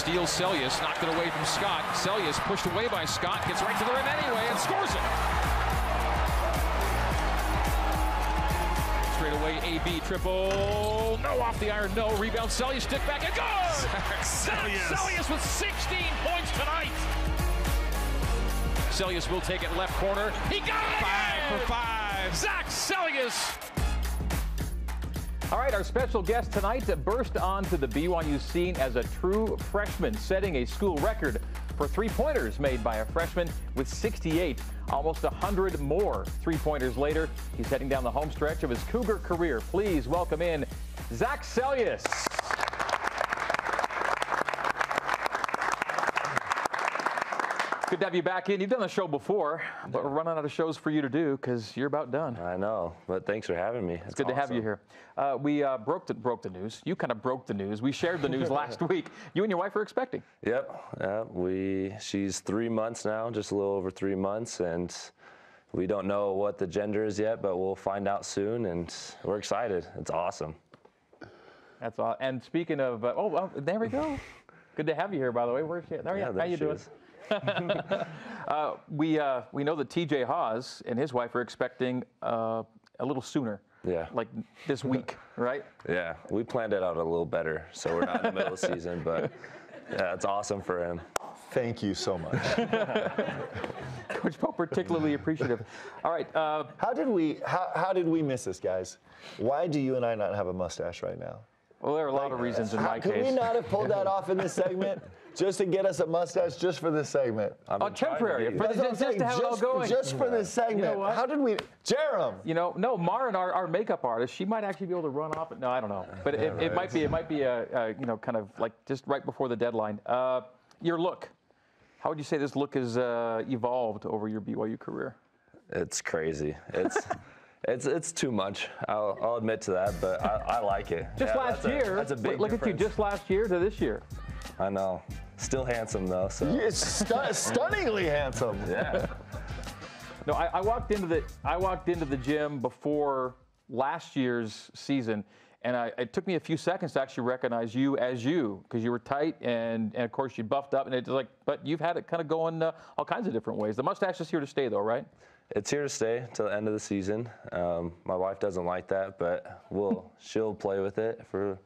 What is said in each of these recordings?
steals Seljaas, knocked it away from Scott. Seljaas pushed away by Scott, gets right to the rim anyway and scores it. Straight away, AB triple. No, off the iron, no. Rebound, Seljaas, stick back and goes! Zac Seljaas with 16 points tonight. Seljaas will take it left corner. He got it again! 5 for 5. Zac Seljaas. All right, our special guest tonight burst onto the BYU scene as a true freshman, setting a school record for three-pointers made by a freshman with 68. Almost 100 more three-pointers later, he's heading down the home stretch of his Cougar career. Please welcome in Zac Seljaas. Good to have you back in. You've done the show before, but we're running out of shows for you to do because you're about done. I know, but thanks for having me. It's good to have you here. We broke the news. You kind of broke the news. We shared the news last week. You and your wife are expecting. Yep. She's 3 months now, just a little over 3 months, and we don't know what the gender is yet, but we'll find out soon, and we're excited. It's awesome. That's all. And speaking of, there we go. Good to have you here, by the way. Where's she? There you are. How you doing? We know that TJ Haws and his wife are expecting a little sooner. Yeah. Like this week, right? Yeah. We planned it out a little better, so we're not in the middle of the season, but yeah, it's awesome for him. Thank you so much. Coach Pope, particularly appreciative. All right. How did we miss this, guys? Why do you and I not have a mustache right now? Well, there are a lot of reasons in my case. Could we not have pulled that off in this segment? Just to get us a mustache just for this segment. Temporary. Just to have it all going. Just for this segment. You know what? How did we, Jerem? No, Maren, our makeup artist, she might actually be able to run off it. No, I don't know. But it might be kind of like just right before the deadline. Your look. How would you say this look has evolved over your BYU career? It's crazy. It's too much. I'll admit to that, but I like it. Just last year. That's a big look difference. at you, just last year to this year. I know. Still handsome though. So. It's stunningly handsome. Yeah. No, I walked into the gym before last year's season, and it took me a few seconds to actually recognize you as you, because you were tight and of course you buffed up, and it's like, but you've had it kind of going all kinds of different ways. The mustache is here to stay though, right? It's here to stay till the end of the season. My wife doesn't like that, but she'll play with it for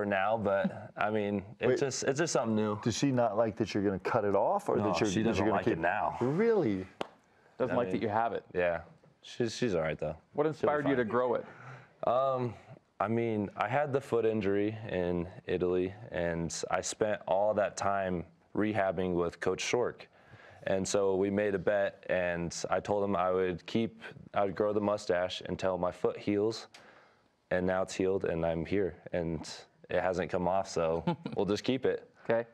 now. But I mean, it's just something new. Does she not like that you're going to cut it off, or that she doesn't like it now? Really? Doesn't like that you have it. Yeah, she's all right though. What inspired you to grow it? I mean, I had the foot injury in Italy, and I spent all that time rehabbing with Coach Shork. And so we made a bet, and I told him I would grow the mustache until my foot heals, and now it's healed, and I'm here, and it hasn't come off, so we'll just keep it. Okay.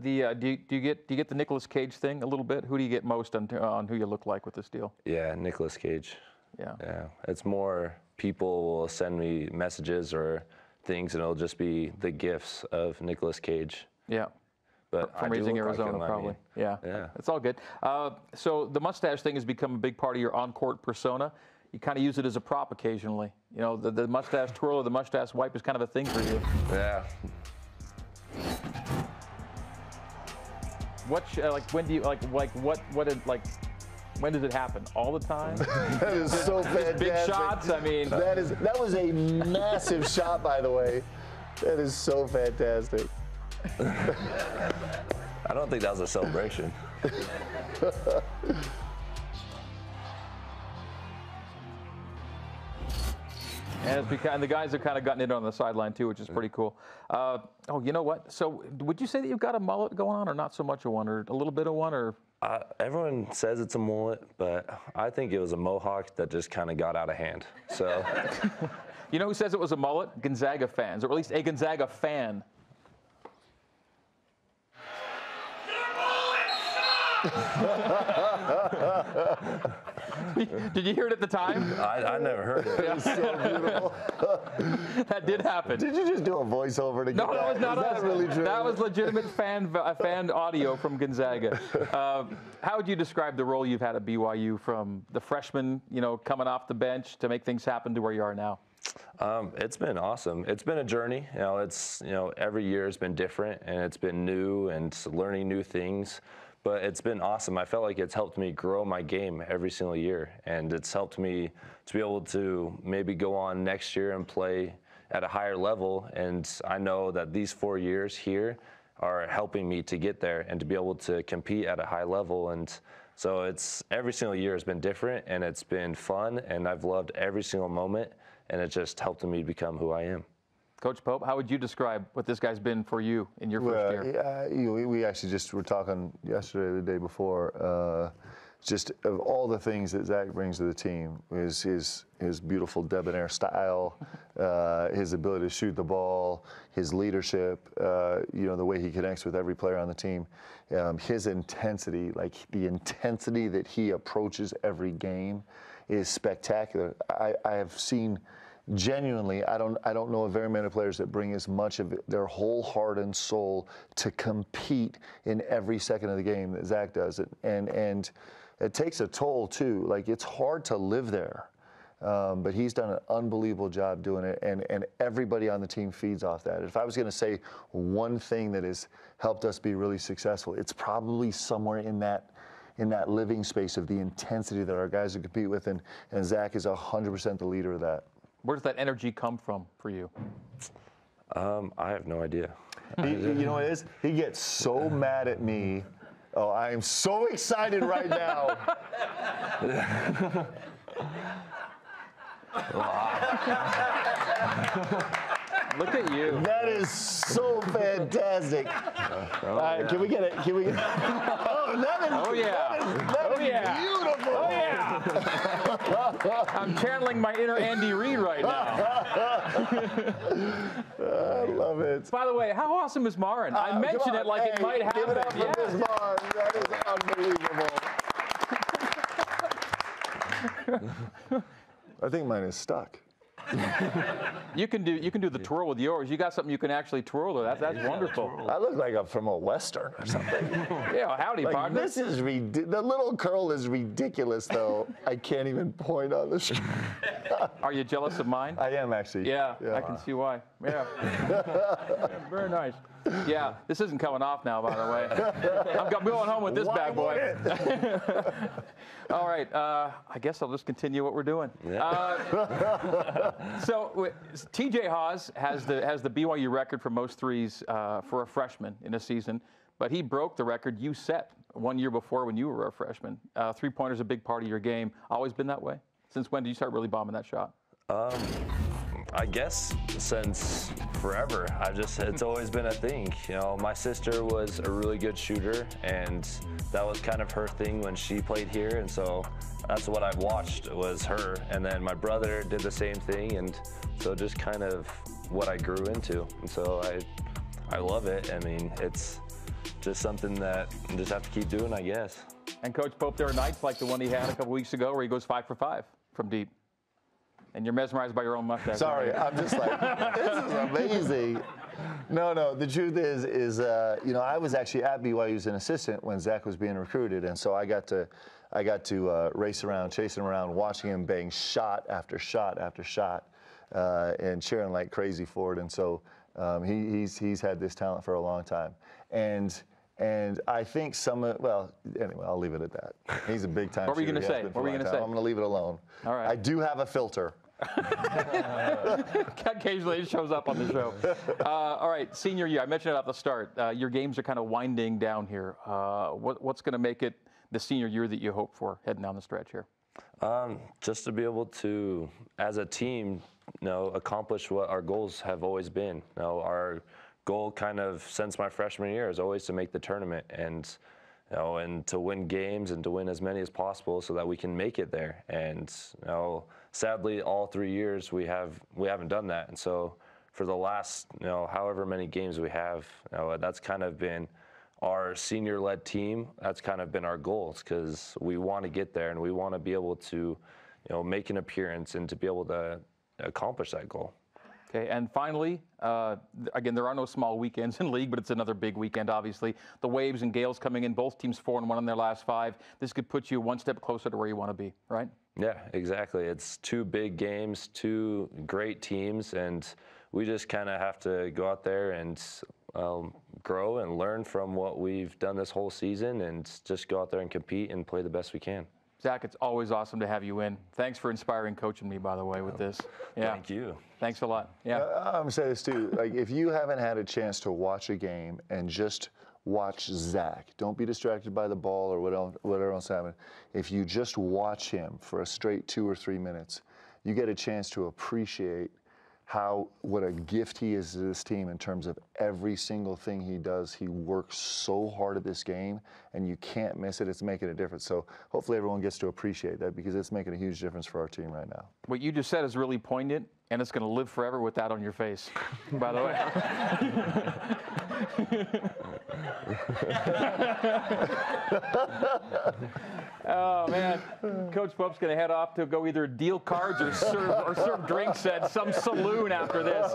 Do you get the Nicolas Cage thing a little bit? Who do you get most on who you look like with this deal? Yeah, Nicolas Cage. Yeah. It's more people will send me messages or things, and it'll just be the gifts of Nicolas Cage. Yeah. But from raising Arizona, probably. Yeah, it's all good. So the mustache thing has become a big part of your on-court persona. You kind of use it as a prop occasionally. You know, the mustache twirl or the mustache wipe is kind of a thing for you. Yeah. When does it happen? All the time? That is so fantastic. Big shots. I mean, that was a massive shot, by the way. That is so fantastic. I don't think that was a celebration. And the guys have kind of gotten it on the sideline too, which is pretty cool. You know what? So would you say that you've got a mullet going on, or not so much of one, or a little bit of one, or? Everyone says it's a mullet, but I think it was a mohawk that just kind of got out of hand. So. You know who says it was a mullet? Gonzaga fans, or at least a Gonzaga fan. Did you hear it at the time? I never heard it. It was so beautiful. That did happen. Did you just do a voiceover to get No, that was not us. Is that really true? That was legitimate fan audio from Gonzaga. How would you describe the role you've had at BYU, from the freshman, coming off the bench to make things happen to where you are now? It's been awesome. It's been a journey. Every year has been different, and it's been new and learning new things. But it's been awesome. I felt like it's helped me grow my game every single year, and it's helped me to be able to maybe go on next year and play at a higher level. And I know that these 4 years here are helping me to get there and to be able to compete at a high level. And so it's every single year has been different, and it's been fun, and I've loved every single moment, and it just helped me become who I am. Coach Pope, how would you describe what this guy's been for you in your first year? Yeah, we actually just were talking yesterday, the day before, just of all the things that Zac brings to the team is his beautiful debonair style, his ability to shoot the ball, his leadership, the way he connects with every player on the team, his intensity, like the intensity that he approaches every game is spectacular. I have seen genuinely, I don't know of very many players that bring as much of their whole heart and soul to compete in every second of the game that Zac does. And it takes a toll too. Like, it's hard to live there, but he's done an unbelievable job doing it, and everybody on the team feeds off that. If I was going to say one thing that has helped us be really successful, it's probably somewhere in that living space of the intensity that our guys compete with, and Zac is 100% the leader of that. Where does that energy come from for you? I have no idea. You know what it is? He gets so mad at me. Oh, I am so excited right now. Look at you. That is so fantastic. Can we get it? Can we get it? Oh, that is beautiful. Oh, yeah. I'm channeling my inner Andy Reid right now. I love it. By the way, how awesome is Marin? I mentioned it like it might happen. Give it up for Miss Marin. That is unbelievable. I think mine is stuck. You can do the twirl with yours. You got something you can actually twirl with. That's wonderful. I look like I'm from a Western or something. Yeah, howdy, partner. This is the little curl is ridiculous, though. I can't even point on the screen. Are you jealous of mine? I am, actually. Yeah, I can see why. Yeah. Very nice. Yeah, this isn't coming off now, by the way. I'm going home with this bad boy. All right, I guess I'll just continue what we're doing. Yeah. So TJ Haws has the BYU record for most threes for a freshman in a season, but he broke the record you set 1 year before when you were a freshman. Three-pointer's a big part of your game. Always been that way? Since when did you start really bombing that shot? I guess since forever. It's always been a thing. My sister was a really good shooter, and that was kind of her thing when she played here, and so that's what I've watched was her. And then my brother did the same thing, and so just kind of what I grew into. And so I love it. I mean, it's just something that you just have to keep doing, I guess. And Coach Pope, there are nights like the one he had a couple weeks ago where he goes 5 for 5 from deep. And you're mesmerized by your own mustache. Sorry, I'm just like, this is amazing. No, the truth is, I was actually at BYU as an assistant when Zac was being recruited, and so I got to race around, chasing him around, watching him bang shot after shot after shot, and cheering like crazy for it. And so he's had this talent for a long time, and I think anyway, I'll leave it at that. He's a big time. What were you going to say? I'm going to leave it alone. All right. I do have a filter. Occasionally it shows up on the show. All right, senior year. I mentioned it at the start. Your games are kind of winding down here. What's going to make it the senior year that you hope for heading down the stretch here? Just to be able to, as a team, accomplish what our goals have always been. Our goal kind of since my freshman year is always to make the tournament and to win games and to win as many as possible so that we can make it there. And sadly, all 3 years we haven't done that. And so for the last however many games we have, that's kind of been our senior-led team. That's kind of been our goals because we want to get there and we want to be able to make an appearance and to be able to accomplish that goal. Okay, and finally, again, there are no small weekends in league, but it's another big weekend, obviously. The Waves and Gales coming in, both teams 4-1 in their last 5. This could put you one step closer to where you want to be, right? Yeah, exactly. It's 2 big games, 2 great teams, and we just kind of have to go out there and grow and learn from what we've done this whole season and just go out there and compete and play the best we can. Zach, it's always awesome to have you in. Thanks for inspiring coaching me, by the way, with this. Yeah. Thank you. Thanks a lot. Yeah. I'm going to say this too. Like, if you haven't had a chance to watch a game and just watch Zach, don't be distracted by the ball or whatever else happened. If you just watch him for a straight 2 or 3 minutes, you get a chance to appreciate what a gift he is to this team in terms of every single thing he does. He works so hard at this game, and you can't miss it. It's making a difference. So hopefully everyone gets to appreciate that, because it's making a huge difference for our team right now. What you just said is really poignant, and it's going to live forever with that on your face, by the way. Oh, man. Coach Pope's going to head off to go either deal cards or serve drinks at some saloon after this.